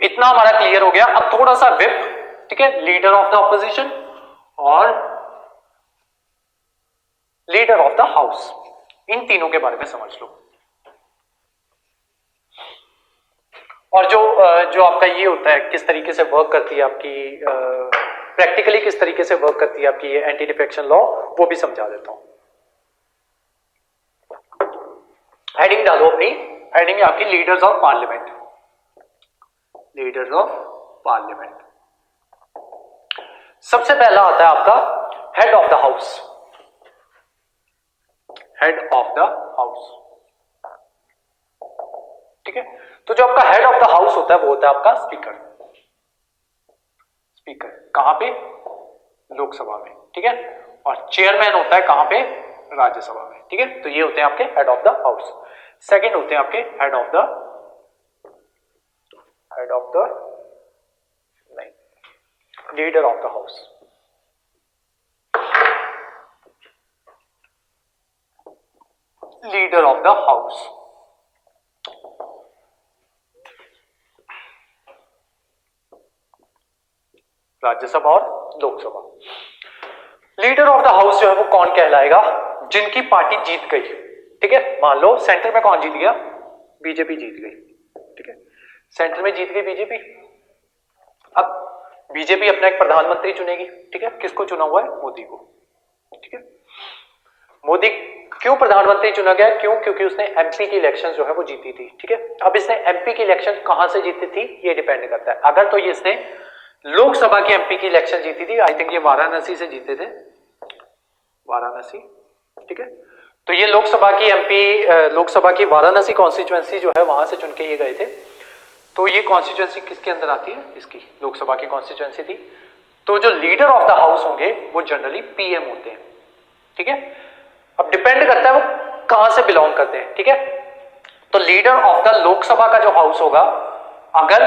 इतना हमारा क्लियर हो गया। अब थोड़ा सा विप, ठीक है, लीडर ऑफ द ऑपोजिशन और लीडर ऑफ द हाउस, इन तीनों के बारे में समझ लो। और जो आपका ये होता है, किस तरीके से वर्क करती है आपकी, प्रैक्टिकली किस तरीके से वर्क करती है आपकी ये एंटी डिफेक्शन लॉ, वो भी समझा देता हूं। हेडिंग डालो अपनी, हेडिंग है आपकी leaders of parliament, leaders of parliament. सबसे पहला आता है आपका head of the house, head of the house, ठीक है। तो जो आपका हेड ऑफ द हाउस होता है वो होता है आपका स्पीकर, स्पीकर कहां पे, लोकसभा में, ठीक है। और चेयरमैन होता है कहां पे, राज्यसभा में, ठीक है। तो ये होते हैं आपके head of the house. Second होते हैं आपके हेड ऑफ द नहीं, leader of the house. Leader of the house, Rajya Sabha और Lok Sabha. Leader of the house जो है वो कौन कहलाएगा, जिनकी पार्टी जीत गई, ठीक है। मान लो सेंटर में कौन जीत गया, बीजेपी जीत गई, ठीक है, सेंटर में जीत गई बीजेपी। अब बीजेपी अपना एक प्रधानमंत्री चुनेगी, ठीक है। किसको चुना हुआ है, मोदी को, ठीक है। मोदी क्यों प्रधानमंत्री चुना गया, क्यों, क्योंकि उसने एमपी की इलेक्शन जो है वो जीती थी, ठीक है। अब इसने एमपी की इलेक्शन कहां से जीती थी ये डिपेंड करता है। अगर तो ये इसने लोकसभा की एमपी की इलेक्शन जीती थी, आई थिंक ये वाराणसी से जीते थे, वाराणसी, ठीक है। तो ये लोकसभा की एमपी, लोकसभा की वाराणसी कॉन्स्टिट्यूएंसी जो है वहां से चुन के ये गए थे। तो ये कॉन्स्टिट्यूएंसी किसके अंदर आती है, इसकी लोकसभा की कॉन्स्टिट्यूएंसी थी। तो जो लीडर ऑफ द हाउस होंगे वो जनरली पीएम होते हैं, ठीक है। अब डिपेंड करता है वो कहां से बिलोंग करते हैं, ठीक है। तो लीडर ऑफ द लोकसभा का जो हाउस होगा, अगर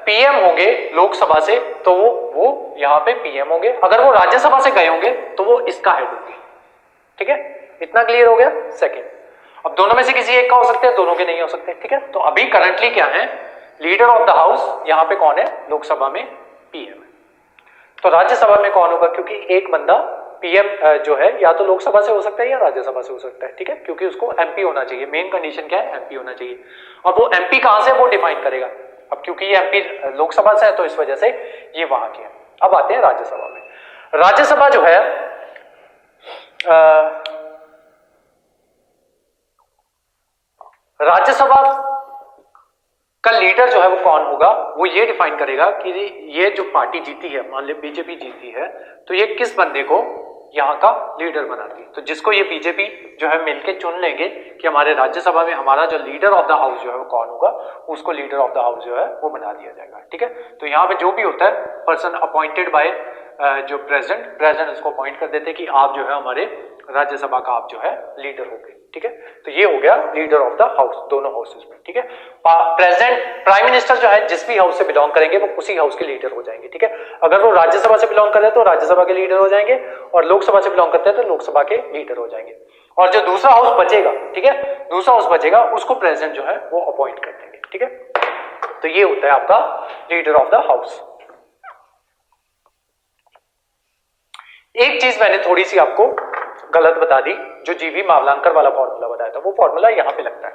पीएम होंगे लोकसभा से तो वो यहां पे पीएम होंगे। अगर वो राज्यसभा से गए होंगे तो वो इसका हेड होंगे, ठीक है। इतना क्लियर हो गया। सेकंड, अब दोनों में से किसी एक का हो सकते हैं, दोनों के नहीं हो सकते, ठीक है। तो अभी करंटली क्या है, लीडर ऑफ द हाउस यहां पे कौन है, लोकसभा में पीएम है। तो राज्यसभा में कौन होगा, क्योंकि एक बंदा पीएम जो है या तो लोकसभा से हो सकता है या राज्यसभा से हो सकता है, ठीक है। क्योंकि उसको एमपी होना चाहिए, मेन कंडीशन क्या है, एमपी होना चाहिए। और वो एमपी कहां से वो डिफाइन करेगा। अब क्योंकि ये एमपी लोकसभा से है तो इस वजह से ये वहां के हैं। अब आते हैं राज्यसभा में। राज्यसभा जो है राज्यसभा का लीडर जो है वो कौन होगा, वो ये डिफाइन करेगा कि ये जो पार्टी जीती है, मान ली बीजेपी जीती है, तो ये किस बंदे को यहाँ का लीडर बनाती है। तो जिसको ये बीजेपी जो है मिलके चुन लेंगे कि हमारे राज्यसभा में हमारा जो लीडर ऑफ द हाउस जो है वो कौन होगा, उसको लीडर ऑफ द हाउस जो है वो बना दिया जाएगा, ठीक है। तो यहाँ पे जो भी होता है पर्सन अपॉइंटेड बाय जो प्रेसिडेंट उसको अपॉइंट कर देते हैं कि आप जो है हमारे राज्यसभा का आप जो है लीडर हो गए, ठीक है। तो ये हो गया लीडर ऑफ द हाउस दोनों हाउसेस में, ठीक है। प्रेसिडेंट प्राइम मिनिस्टर जो है जिस भी हाउस से बिलोंग करेंगे वो उसी हाउस के लीडर हो जाएंगे, ठीक है। अगर वो राज्यसभा से बिलोंग कर रहे हैं तो राज्यसभा के लीडर हो जाएंगे, और लोकसभा से बिलोंग करते हैं तो लोकसभा के लीडर हो जाएंगे। और जो दूसरा हाउस बचेगा, ठीक है, दूसरा हाउस बचेगा उसको प्रेसिडेंट जो है वो अपॉइंट कर देंगे, ठीक है। तो ये होता है आपका लीडर ऑफ द हाउस। एक चीज मैंने थोड़ी सी आपको गलत बता दी, जो जीवी मावलांकर वाला फॉर्मूला बताया था, वो फॉर्मूला यहां पे लगता है,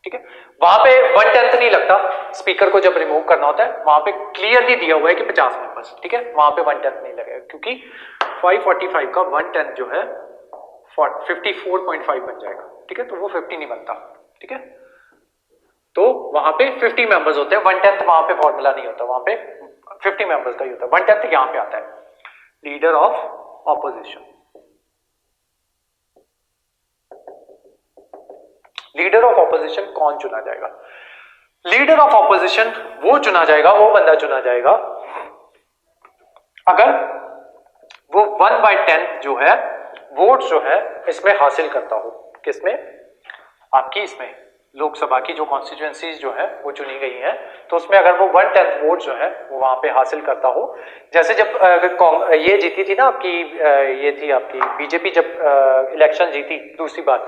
ठीक है। वहां पे 1/10 नहीं लगता, स्पीकर को जब रिमूव करना होता है वहां पे क्लियरली दिया हुआ है कि 50 मेंबर्स, ठीक है। वहां पे 1/10 नहीं लगेगा, क्योंकि 545 का 1/10 जो है 54.5 बन जाएगा, ठीक है। तो वो 50 नहीं बनता, ठीक है। तो वहां पे 50 मेंबर्स होते हैं, 1/10 वहां पे फॉर्मूला नहीं होता, वहां पे 50 मेंबर्स का ही होता है। 1/10 यहां पे आता है, leader of opposition. Leader of opposition कौन चुना जाएगा, लीडर ऑफ ऑपोजिशन वो चुना जाएगा, वो बंदा चुना जाएगा अगर वो 1/10 जो है वोट जो है इसमें हासिल करता हो। किसमें, आपकी इसमें लोकसभा की जो कॉन्स्टिट्यूएंसीज जो है वो चुनी गई हैं, तो उसमें अगर वो 1/10 वोट जो है वो वहां पे हासिल करता हो। जैसे जब ये जीती थी ना आपकी, ये थी आपकी बीजेपी जब इलेक्शन जीती दूसरी बार,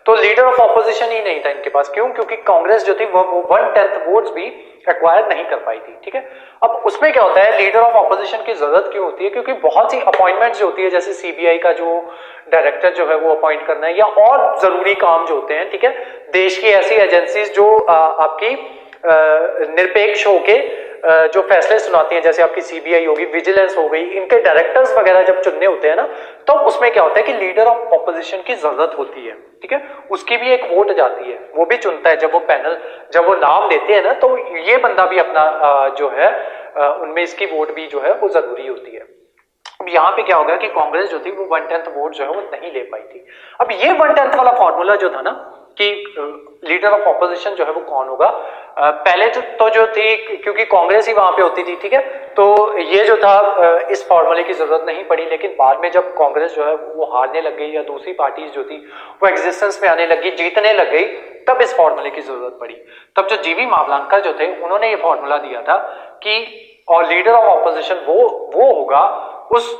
तो लीडर ऑफ ऑपोजिशन ही नहीं था इनके पास। क्यों, क्योंकि कांग्रेस जो थी वो 1/10 वोट्स भी एक्वायर नहीं कर पाई थी, ठीक है। अब उसमें क्या होता है, लीडर ऑफ ऑपोजिशन की जरूरत क्यों होती है, क्योंकि बहुत सी अपॉइंटमेंट्स जो होती है, जैसे सीबीआई का जो डायरेक्टर जो है वो अपॉइंट करना है, या और जरूरी काम जो होते हैं, ठीक है, देश की ऐसी एजेंसीज जो आपकी निरपेक्ष होके जो फैसले सुनाती हैं, जैसे आपकी सीबीआई होगी, विजिलेंस हो गई, इनके डायरेक्टर्स वगैरह जब चुनने होते हैं ना, तो उसमें क्या होता है कि लीडर ऑफ ऑपोजिशन की जरूरत होती है, ठीक है। उसकी भी एक वोट जाती है, वो भी चुनता है जब वो पैनल, जब वो नाम देते हैं ना, तो ये बंदा भी अपना जो है उनमें इसकी वोट भी जो है वो जरूरी होती है। अब यहाँ पे क्या हो गया कि कांग्रेस जो थी वो 1/10 वोट जो है वो नहीं ले पाई थी। अब ये 1/10 वाला फॉर्मूला जो था ना कि लीडर ऑफ ऑपोजिशन जो है वो कौन होगा, पहले तो जो थी, क्योंकि कांग्रेस ही वहां पे होती थी, ठीक है, तो ये जो था इस फॉर्मूले की जरूरत नहीं पड़ी। लेकिन बाद में जब कांग्रेस जो है वो हारने लग गई, या दूसरी पार्टीज जो थी वो एग्जिस्टेंस में आने लगी, जीतने लग गई, तब इस फॉर्मूले की जरूरत पड़ी। तब जो जीवी मावलांकर जो थे उन्होंने ये फॉर्मूला दिया था कि और लीडर ऑफ ऑपोजिशन वो होगा, उस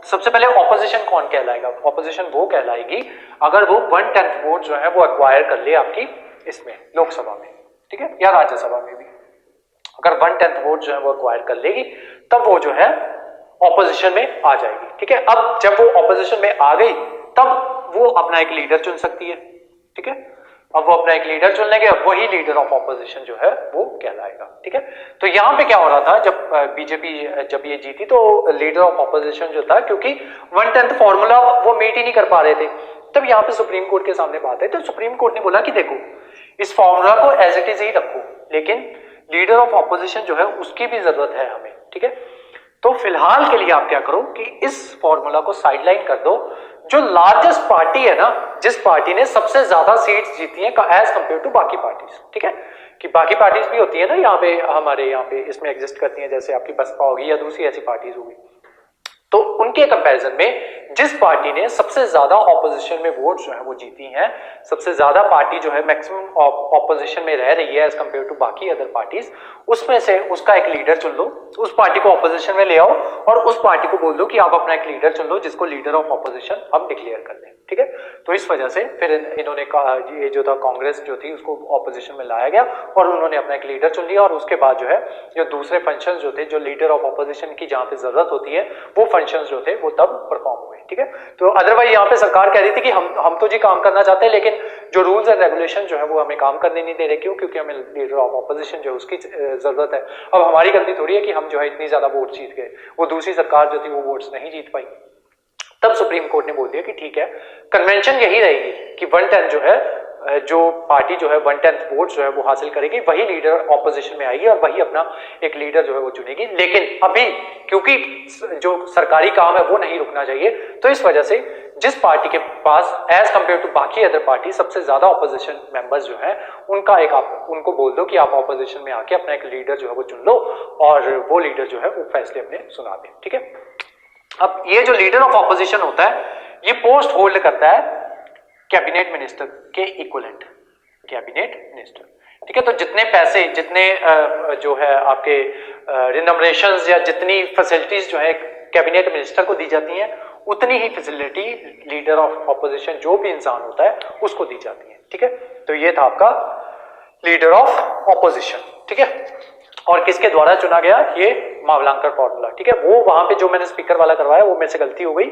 सबसे पहले ऑपोजिशन कौन कहलाएगा, ऑपोजिशन वो कहलाएगी अगर वो 1/10 वोट जो है वो एक्वायर कर ले आपकी इसमें लोकसभा में, ठीक है, या राज्यसभा में भी। अगर 1/10 वोट जो है वो एक्वायर कर लेगी तब वो जो है ऑपोजिशन में आ जाएगी, ठीक है। अब जब वो ऑपोजिशन में आ गई तब वो अपना एक लीडर चुन सकती है, ठीक है। अब वो अपना एक लीडर चुन लेंगे, वही लीडर ऑफ ऑपोजिशन जो है वो कहलाएगा, ठीक है। तो यहां पे क्या हो रहा था, जब बीजेपी जब ये जीती तो लीडर ऑफ ऑपोजिशन जो था, क्योंकि 1/10 फॉर्मूला वो मीट ही नहीं कर पा रहे थे, तब यहां पे सुप्रीम कोर्ट के सामने बात है। तो सुप्रीम कोर्ट ने बोला कि देखो इस फॉर्मूला को एज इट इज ही रखो, लेकिन लीडर ऑफ ऑपोजिशन जो है उसकी भी जरूरत है हमें, ठीक है। तो फिलहाल के लिए आप क्या करो कि इस फॉर्मूला को साइडलाइन कर दो। जो लार्जेस्ट पार्टी है ना, जिस पार्टी ने सबसे ज्यादा सीट्स जीती हैं एज कंपेयर टू बाकी पार्टीज, ठीक है, कि बाकी पार्टीज भी होती है ना यहाँ पे, हमारे यहाँ पे इसमें एग्जिस्ट करती हैं, जैसे आपकी बसपा होगी या दूसरी ऐसी पार्टीज होगी, तो उनके कंपैरिजन में जिस पार्टी ने सबसे ज्यादा ऑपोजिशन में वोट जो है वो जीती हैं, सबसे ज्यादा पार्टी जो है मैक्सिमम ऑपोजिशन में रह रही है एज कंपेयर टू बाकी अदर पार्टीज, उसमें से उसका एक लीडर चुन लो, उस पार्टी को ऑपोजिशन में ले आओ और उस पार्टी को बोल दो कि आप अपना एक लीडर चुन लो जिसको लीडर ऑफ ऑपोजिशन हम डिक्लेयर कर दें, ठीक है। तो इस वजह से फिर इन्होंने कहा, ये जो था कांग्रेस जो थी उसको ऑपोजिशन में लाया गया और उन्होंने अपना एक लीडर चुन लिया, और उसके बाद जो है जो दूसरे फंक्शन जो थे, जो लीडर ऑफ ऑपोजिशन की जहां पे जरूरत होती है वो फंक्शंस जो थे वो तब परफॉर्म हुए, ठीक है। तो अदरवाइज यहाँ पे सरकार कह रही थी कि हम तो जी काम करना चाहते हैं, लेकिन जो रूल्स एंड रेगुलेशन जो है वो हमें काम करने नहीं दे रहे। क्यों? क्योंकि हमें लीडर ऑफ ऑपोजिशन जो है उसकी जरूरत है। अब हमारी गलती थोड़ी है कि हम जो है इतनी ज्यादा वोट जीत गए, वो दूसरी सरकार जो थी वो वोट्स नहीं जीत पाई। तब सुप्रीम कोर्ट ने बोल दिया कि ठीक है, कन्वेंशन यही रहेगी कि 1/10 जो है, जो पार्टी जो है 1/10 वोट जो है वो हासिल करेगी, वही लीडर ऑपोजिशन में आएगी और वही अपना एक लीडर जो है वो चुनेगी। लेकिन अभी क्योंकि जो सरकारी काम है वो नहीं रुकना चाहिए, तो इस वजह से जिस पार्टी के पास एज कंपेयर टू बाकी अदर पार्टी सबसे ज्यादा ऑपोजिशन मेंबर्स जो है, उनका एक आप उनको बोल दो कि आप ऑपोजिशन में आके अपना एक लीडर जो है वो चुन लो और वो लीडर जो है वो फैसले अपने सुना दे, ठीक है। अब ये जो लीडर ऑफ ऑपोजिशन होता है ये पोस्ट होल्ड करता है कैबिनेट मिनिस्टर के इक्विवेलेंट, कैबिनेट मिनिस्टर, ठीक है। तो जितने पैसे, जितने जो है आपके रिनमरेशंस या जितनी फैसिलिटीज जो है कैबिनेट मिनिस्टर को दी जाती हैं, उतनी ही फैसिलिटी लीडर ऑफ ऑपोजिशन जो भी इंसान होता है उसको दी जाती है, ठीक है। तो ये था आपका लीडर ऑफ ऑपोजिशन, ठीक है। और किसके द्वारा चुना गया? ये मावलांकर फॉर्मूला, ठीक है। वो वहां पे जो मैंने स्पीकर वाला करवाया वो मेरे से गलती हो गई,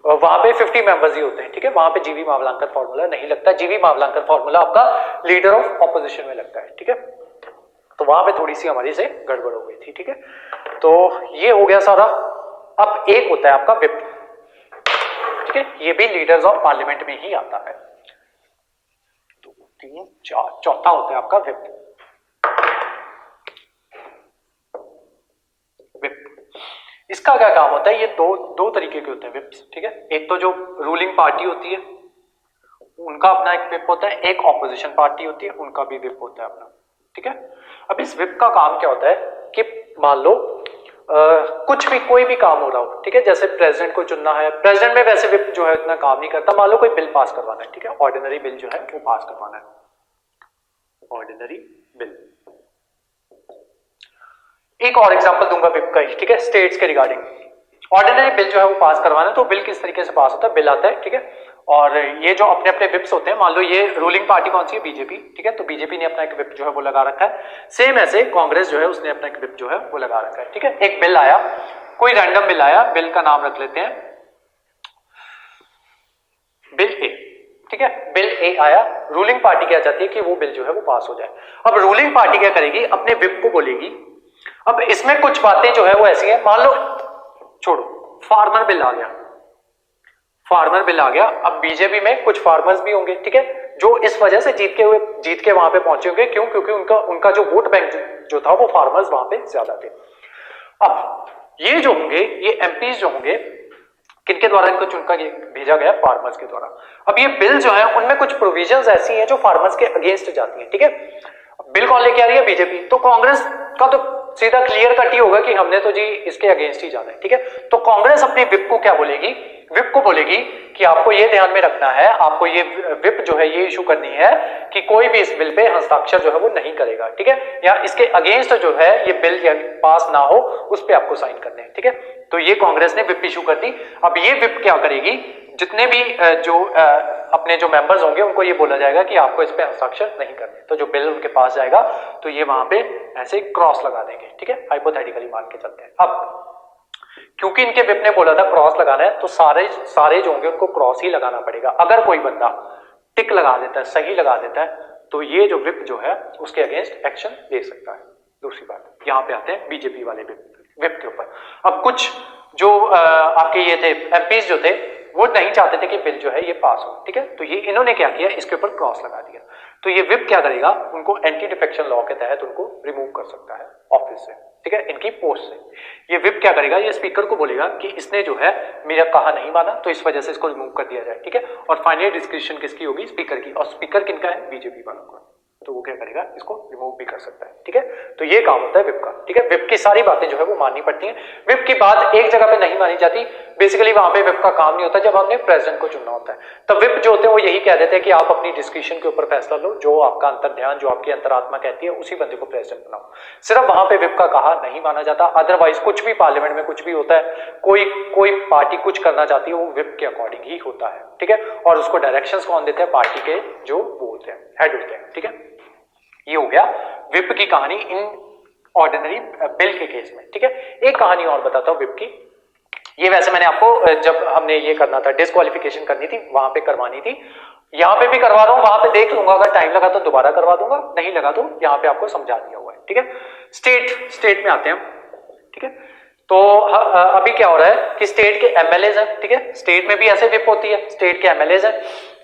वहां पे 50 मेंबर्स ही होते हैं, ठीक है। वहां पे जीवी मावलांकर फॉर्मूला नहीं लगता। जीवी मावलांकर फॉर्मूला आपका लीडर ऑफ ऑपोजिशन में लगता है, ठीक है। तो वहां पे थोड़ी सी हमारी से गड़बड़ हो गई थी, ठीक है। तो ये हो गया सारा। अब एक होता है आपका विप, ठीक है। ये भी लीडर्स ऑफ पार्लियामेंट में ही आता है। 2 3 4 चौथा होता है आपका विप। इसका क्या काम होता है? ये दो तरीके के होते हैं विप्स, ठीक है। एक तो जो रूलिंग पार्टी होती है उनका अपना एक विप होता है, एक ऑपोजिशन पार्टी होती है उनका भी विप होता है अपना, ठीक है। अब इस विप का काम क्या होता है कि मान लो कुछ भी, कोई भी काम हो रहा हो, ठीक है। जैसे प्रेसिडेंट को चुनना है, प्रेसिडेंट में वैसे विप जो है इतना काम नहीं करता। मान लो कोई बिल पास करवाना है, ठीक है, ऑर्डिनरी बिल जो है वो पास करवाना है, ऑर्डिनरी बिल। एक और एग्जांपल दूंगा विप का, ठीक है, स्टेट्स के रिगार्डिंग। ऑर्डिनरी बिल जो है वो पास करवाना है, तो बिल किस तरीके से पास होता है? बिल आता है, ठीक है, और ये जो अपने अपने विप्स होते हैं, मान लो ये रूलिंग पार्टी कौन सी है, बीजेपी, ठीक है, तो बीजेपी ने अपना एक विप जो है वो लगा रखा है। सेम ऐसे कांग्रेस जो है उसने अपना एक विप जो है वो लगा रखा है, ठीक है। एक बिल आया, कोई रैंडम बिल आया, बिल का नाम रख लेते हैं बिल ए, ठीक है। बिल ए आया, रूलिंग पार्टी क्या चाहती है कि वो बिल जो है वो पास हो जाए। अब रूलिंग पार्टी क्या करेगी, अपने विप को बोलेगी। अब इसमें कुछ बातें जो है वो ऐसी है, मान लो छोड़ो, फार्मर बिल आ गया, फार्मर बिल आ गया। अब बीजेपी में कुछ फार्मर्स भी होंगे, ठीक है, जो इस वजह से जीत के वहां पे पहुंचे होंगे। क्यों? क्योंकि उनका जो वोट बैंक जो था वो फार्मर्स वहां पे ज्यादा थे। अब ये जो होंगे, ये एमपीज जो होंगे, किनके द्वारा इनको चुनकर भेजा गया, फार्मर्स के द्वारा। अब ये बिल जो है उनमें कुछ प्रोविजंस ऐसी हैं जो फार्मर्स के अगेंस्ट जाती हैं, ठीक है। बिल कौन लेके आ रही है, बीजेपी। तो कांग्रेस का तो सीधा क्लियर कट ही होगा कि हमने तो जी इसके अगेंस्ट ही जाना है, ठीक है। तो कांग्रेस अपनी विप को क्या बोलेगी, विप को बोलेगी कि आपको ये ध्यान में रखना है, आपको ये विप जो है ये इशू करनी है कि कोई भी इस बिल पे हस्ताक्षर जो है वो नहीं करेगा, ठीक है, या इसके अगेंस्ट जो है ये बिल पास ना हो उस पे आपको साइन करने हैं, ठीक है। तो ये कांग्रेस ने विप इशू कर दी। अब ये विप क्या करेगी, जितने भी जो अपने जो मेंबर्स होंगे उनको ये बोला जाएगा कि आपको इस पे हस्ताक्षर नहीं करने। तो जो बिल उनके पास जाएगा तो ये वहां पे ऐसे क्रॉस लगा देंगे, ठीक है, हाइपोथेटिकली मान के चलते हैं। अब क्योंकि इनके विप ने बोला था क्रॉस लगाना है, तो सारे जो होंगे उनको क्रॉस ही लगाना पड़ेगा। अगर कोई बंदा टिक लगा देता है, सही लगा देता है, तो ये जो विप जो है उसके अगेंस्ट एक्शन ले सकता है। दूसरी बात, यहां पे आते हैं बीजेपी वाले विप के ऊपर। अब कुछ जो आपके ये थे एमपीज जो थे वो नहीं चाहते थे कि बिल जो है ये पास हो, ठीक है, तो ये इन्होंने क्या किया, इसके ऊपर क्रॉस लगा दिया। तो ये विप क्या करेगा, उनको एंटी डिफेक्शन लॉ के तहत उनको रिमूव कर सकता है ऑफिस से, ठीक है, इनकी पोस्ट से। ये विप क्या करेगा, ये स्पीकर को बोलेगा कि इसने जो है मेरा कहा नहीं माना, तो इस वजह से इसको रिमूव कर दिया जाए, ठीक है। और फाइनली डिस्क्रिप्शन किसकी होगी, स्पीकर की। और स्पीकर किनका है, बीजेपी वालों का। तो वो क्या करेगा, इसको रिमूव भी कर सकता है, ठीक है। तो ये काम होता है विप का, ठीक है। विप की सारी बातें जो है वो माननी पड़ती हैं। विप की बात एक जगह पे नहीं मानी जाती, बेसिकली वहां पे विप का काम नहीं होता। जब हमने प्रेसिडेंट को चुनना होता है तब विप जो होते हैं वो यही कह देते हैं कि आप अपनी डिस्कशन के ऊपर फैसला लो, जो आपका अंतर ध्यान, जो आपकी अंतरात्मा कहती है उसी बंदे को प्रेसिडेंट बनाओ। सिर्फ वहां पे विप का कहा नहीं माना जाता। अदरवाइज कुछ भी पार्लियामेंट में कुछ भी होता है, कोई पार्टी कुछ करना चाहती है, वो विप के अकॉर्डिंग ही होता है, ठीक है। और उसको डायरेक्शंस कौन देते हैं, पार्टी के जो वो होते हैं, हेड होते हैं, ठीक है। ये हो गया विप की कहानी इन ऑर्डिनरी बिल के केस में, ठीक है। एक कहानी और बताता हूं विप की। ये वैसे मैंने आपको जब हमने ये करना था, डिस्क्वालिफिकेशन करनी थी, वहां पे करवानी थी। यहां पे भी करवा रहा हूं, वहां पे देख लूंगा, अगर टाइम लगा तो दोबारा करवा दूंगा, नहीं लगा तो यहां पे आपको समझा दिया हुआ है, ठीक है। स्टेट में आते हैं, ठीक है। तो अभी क्या हो रहा है कि स्टेट के एमएलएज हैं, ठीक है। स्टेट में भी ऐसे विप होती है, स्टेट के एमएलएज हैं।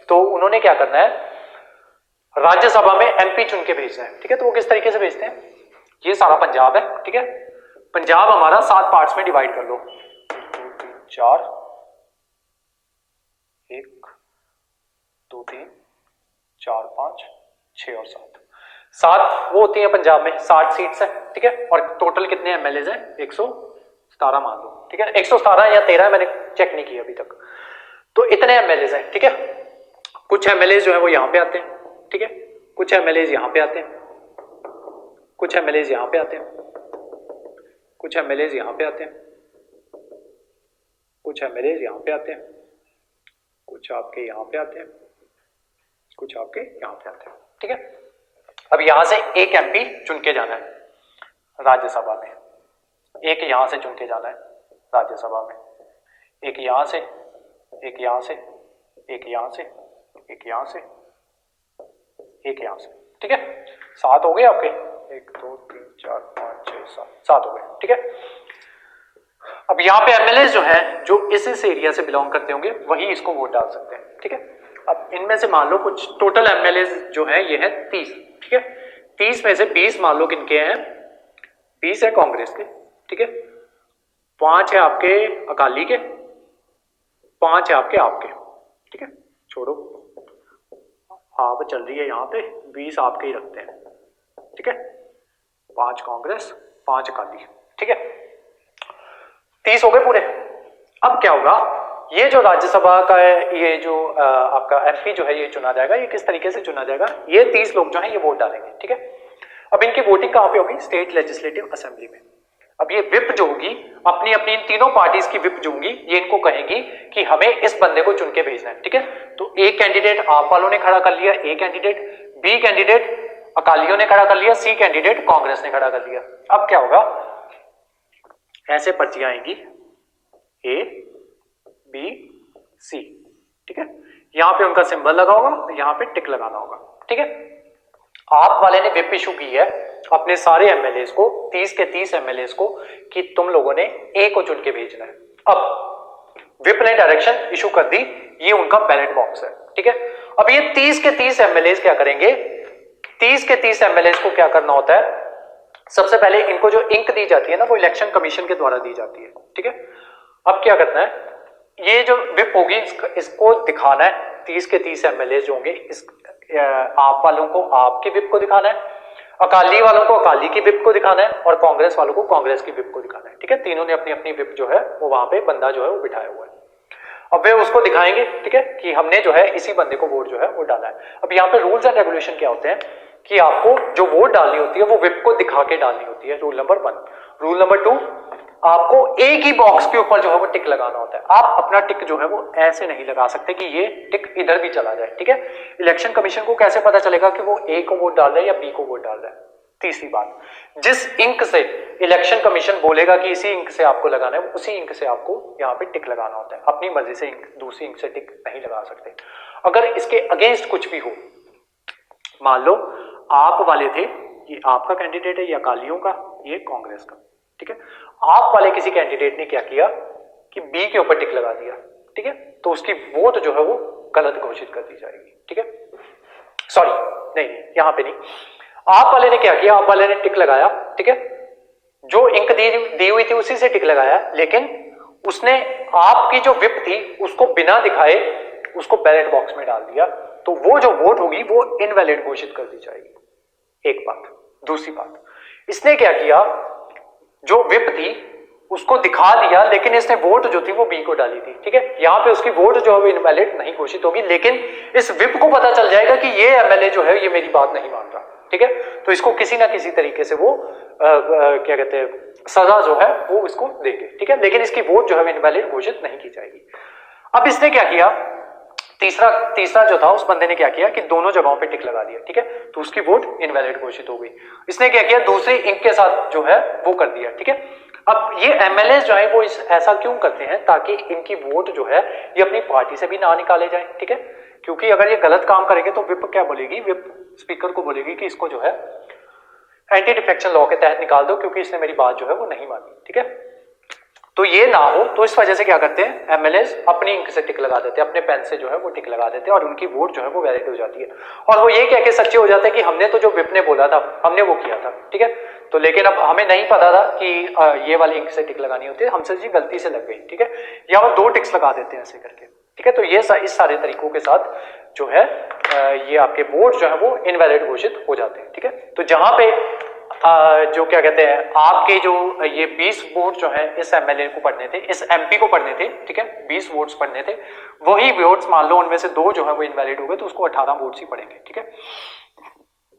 तो उन्होंने क्या करना है, राज्यसभा में एमपी चुन के भेजना है, ठीक है। तो वो किस तरीके से भेजते हैं, ये सारा पंजाब है, ठीक है। पंजाब हमारा 7 पार्ट्स में डिवाइड कर लो, 1 2 3 4, 1 2 3 4 5 6 और 7 वो होती है पंजाब में, 60 सीट्स है, ठीक है। और टोटल कितने एमएलए हैं, 117 मान लो, ठीक है। 117 या 13 मैंने चेक नहीं किया अभी तक। तो इतने एमएलए हैं, ठीक है। कुछ एमएलए जो है वो यहां पे आते हैं, ठीक है। कुछ एमएलए यहां पे आते हैं, कुछ एमएलए यहां पे आते हैं, कुछ एमएलए यहां पे आते हैं, कुछ एमएलए यहां पे आते हैं, कुछ आपके यहां पे आते हैं, कुछ आपके यहां पे आते हैं, ठीक है। अब यहां से एक एमपी चुन के जाना है राज्यसभा में, एक यहां से चुन के जाना है राज्यसभा में, एक यहां से, एक यहां से, एक यहां से, एक यहां से, एक यहां से, ठीक है। 7 हो गए आपके, 1 2 3 4 5 6 7 हो गए, ठीक है। अब यहाँ पे एमएलए जो है जो इस एरिया से बिलोंग करते होंगे वही इसको वोट डाल सकते हैं, ठीक है। अब इनमें से मान लो कुछ टोटल एमएलए जो है ये है 30, ठीक है। 30 में से 20 मान लो किनके हैं, 20 है कांग्रेस के, ठीक है। 5 है आपके अकाली के, 5 है आपके, ठीक है। छोड़ो, आप चल रही है यहाँ पे, 20 आपके ही रखते हैं, ठीक है। 5 कांग्रेस, 5 अकाली, ठीक है। 30 हो गए पूरे। अब क्या होगा, ये जो राज्यसभा का है, ये जो आपका एमपी जो है ये चुना जाएगा। ये किस तरीके से चुना जाएगा, ये 30 लोग जो है ये वोट डालेंगे, ठीक है। अब इनकी वोटिंग कहां पे होगी, स्टेट लेजिस्लेटिव असेंबली में, अब ये विप जो होगी अपनी अपनी इन तीनों पार्टीज की विप जो होंगी ये इनको कहेंगी कि हमें इस बंदे को चुन के भेजना है, ठीक है। तो ए कैंडिडेट आप वालों ने खड़ा कर लिया, ए कैंडिडेट, बी कैंडिडेट अकालियों ने खड़ा कर लिया, सी कैंडिडेट कांग्रेस ने खड़ा कर लिया। अब क्या होगा, ऐसे पर्चियां आएंगी ए बी सी, ठीक है। यहां पे उनका सिंबल लगा होगा, यहां पे टिक लगाना होगा, ठीक है। आप वाले ने विप इशू की है अपने सारे एमएलए को, 30 के 30 एमएलए को, कि तुम लोगों ने ए को चुन के भेजना है। अब विप ने डायरेक्शन इशू कर दी, ये उनका बैलेट बॉक्स है, ठीक है। अब ये 30 के 30 एमएलए क्या करेंगे, 30 के 30 एमएलए को क्या करना होता है, सबसे पहले इनको जो इंक दी जाती है ना वो इलेक्शन कमीशन के द्वारा दी जाती है, ठीक है। अब क्या करना है, ये जो विप होगी इसको दिखाना है, 30 के 30 एमएलए जो होंगे इस आप वालों को आपके विप को दिखाना है, अकाली वालों को अकाली की विप को दिखाना है, और कांग्रेस वालों को कांग्रेस की विप को दिखाना है, ठीक है। तीनों ने अपनी अपनी विप जो है वो वहां पे बंदा जो है वो बिठाया हुआ है। अब वे उसको दिखाएंगे, ठीक है, कि हमने जो है इसी बंदे को वोट जो है वो डाला है। अब यहाँ पे रूल्स एंड रेगुलेशन क्या होते हैं कि आपको जो वोट डालनी होती है वो विप को दिखा के डालनी होती है, रूल नंबर 1। रूल नंबर 2, आपको एक ही बॉक्स के ऊपर जो है वो टिक लगाना होता है। आप अपना टिक जो है वो ऐसे नहीं लगा सकते कि ये टिक इधर भी चला जाए, ठीक है। इलेक्शन कमीशन को कैसे पता चलेगा कि वो ए को वोट डाल रहा है या बी को वोट डाल रहा है। तीसरी बात, जिस इंक से इलेक्शन कमीशन बोलेगा कि इसी इंक से आपको लगाना है, उसी इंक से आपको यहाँ पे टिक लगाना होता है। अपनी मर्जी से इंक, दूसरी इंक से टिक नहीं लगा सकते। अगर इसके अगेंस्ट कुछ भी हो, मान लो आप वाले थे, ये आपका कैंडिडेट है, ये अकालियों का, ये कांग्रेस का, ठीक है। आप वाले किसी कैंडिडेट ने क्या किया कि बी के ऊपर टिक लगा दिया, ठीक है, तो उसकी वोट जो है वो गलत घोषित कर दी जाएगी, ठीक है। सॉरी, नहीं यहां पे नहीं, आप वाले ने क्या किया, आप वाले ने टिक लगाया, ठीक है, जो इंक दी हुई थी उसी से टिक लगाया, लेकिन उसने आपकी जो विप थी उसको बिना दिखाए उसको बैलेट बॉक्स में डाल दिया, तो वो जो वोट होगी वो इनवैलिड घोषित कर दी जाएगी। एक बात। दूसरी बात, इसने क्या किया, जो विप थी उसको दिखा दिया, लेकिन इसने वोट जो थी वो बी को डाली थी, ठीक है। यहां पे उसकी वोट जो है वो इनवैलिड नहीं घोषित होगी, लेकिन इस विप को पता चल जाएगा कि ये एमएलए जो है ये मेरी बात नहीं मान रहा, ठीक है। तो इसको किसी ना किसी तरीके से वो क्या कहते हैं, सजा जो है वो इसको देंगे, ठीक है, लेकिन इसकी वोट जो है इनवैलिड घोषित नहीं की जाएगी। अब इसने क्या किया, तीसरा जो था उस बंदे ने क्या किया कि दोनों जगहों पे टिक लगा दिया, ठीक है, तो उसकी वोट इनवैलिड घोषित हो गई। इसने क्या किया, दूसरी इंक के साथ जो है वो कर दिया, ठीक है। अब ये एमएलए जो है वो ऐसा क्यों करते हैं, ताकि इनकी वोट जो है ये अपनी पार्टी से भी ना निकाले जाए, ठीक है। क्योंकि अगर ये गलत काम करेंगे तो विप क्या बोलेगी, विप स्पीकर को बोलेगी कि इसको जो है एंटी डिफेक्शन लॉ के तहत निकाल दो, क्योंकि इसने मेरी बात जो है वो नहीं मानी, ठीक है। तो ये ना हो, तो इस वजह से क्या करते हैं, एमएलए अपनी इंक से टिक लगा देते हैं, अपने पेन से जो है वो टिक लगा देते हैं, और उनकी वोट जो है वो वैलिड हो जाती है, और वो ये कह के सच्चे हो जाते हैं कि हमने तो जो विप ने बोला था हमने वो किया था, ठीक है। तो लेकिन अब हमें नहीं पता था कि ये वाली इंक से टिक लगानी होती है, हमसे जी गलती से लग गई, ठीक है, या वो 2 टिक्स लगा देते हैं ऐसे करके, ठीक है। तो ये इस सारे तरीकों के साथ जो है ये आपके वोट जो है वो इनवैलिड घोषित हो जाते हैं, ठीक है। तो जहां पे जो क्या कहते हैं, आपके जो ये 20 वोट जो है इस एमएलए को पढ़ने थे, इस एमपी को पढ़ने थे, ठीक है, 20 वोट्स पढ़ने थे, वही वोट्स मान लो उनमें से 2 जो है वो इनवैलिड हो गए, तो उसको 18 वोट्स ही पड़ेंगे, ठीक है।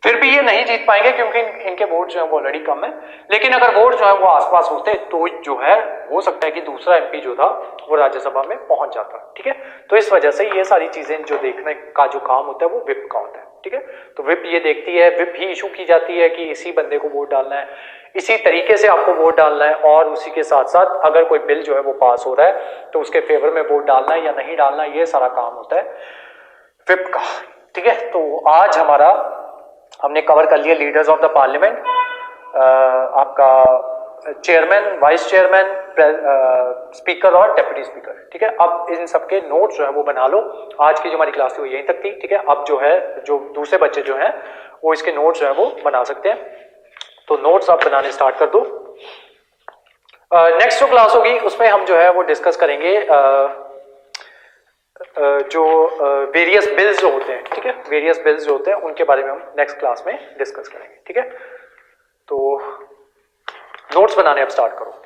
फिर भी ये नहीं जीत पाएंगे क्योंकि इनके वोट जो है वो ऑलरेडी कम है, लेकिन अगर वोट जो है वो आसपास होते तो जो है हो सकता है कि दूसरा एमपी जो था वो राज्यसभा में पहुंच जाता, ठीक है। तो इस वजह से ये सारी चीजें जो देखने का जो काम होता है वो विप का होता है, ठीक है। तो विप ये देखती है, विप ही इशू की जाती है कि इसी बंदे को वोट डालना है, इसी तरीके से आपको वोट डालना है, और उसी के साथ साथ अगर कोई बिल जो है वो पास हो रहा है तो उसके फेवर में वोट डालना है या नहीं डालना, ये सारा काम होता है विप का, ठीक है। तो आज हमने कवर कर लिया लीडर्स ऑफ द पार्लियामेंट, आपका चेयरमैन, वाइस चेयरमैन, स्पीकर और डेप्यूटी स्पीकर, ठीक है। अब इन सबके नोट्स जो है वो बना लो। आज की जो हमारी क्लास थी वो यहीं तक थी, ठीक है। अब जो है जो दूसरे बच्चे जो हैं वो इसके नोट्स जो है वो बना सकते हैं, तो नोट्स आप बनाने स्टार्ट कर दो। नेक्स्ट जो क्लास होगी उसमें हम जो है वो डिस्कस करेंगे जो वेरियस बिल्स जो होते हैं, ठीक है, वेरियस बिल्स जो होते हैं उनके बारे में हम नेक्स्ट क्लास में डिस्कस करेंगे, ठीक है। तो नोट्स बनाने अब स्टार्ट करो।